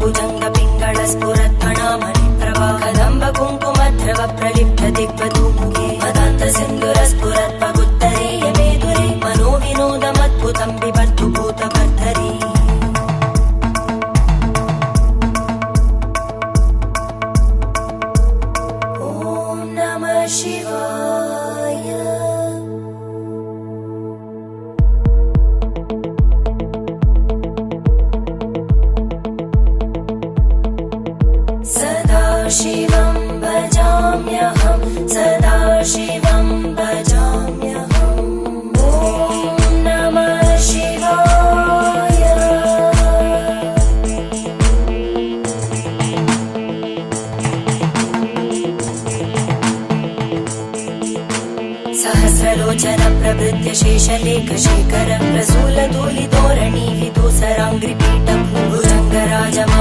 भुजंग पिंगल स्फुरत्फणामणि प्रभा कदम्ब कुङ्कुमद्रव प्रलिप्त दिग्वधूमुखे मदान्त सिन्धुर स्फुरत्पगुत्तरीय मेदुरे मनोविनोदमद्भुतं बिभर्तु भूतकर्धरी शिवाय सदा शिवं भजाम्यहं सदा शिवं भजाम्यहम् ॐ नमः शिवाय सहस्रलोचन प्रभृत्य शेषलेख शेखर प्रसूल धूलितोरणी विदूसराङ्घ्रिपीठं भुजङ्गराजम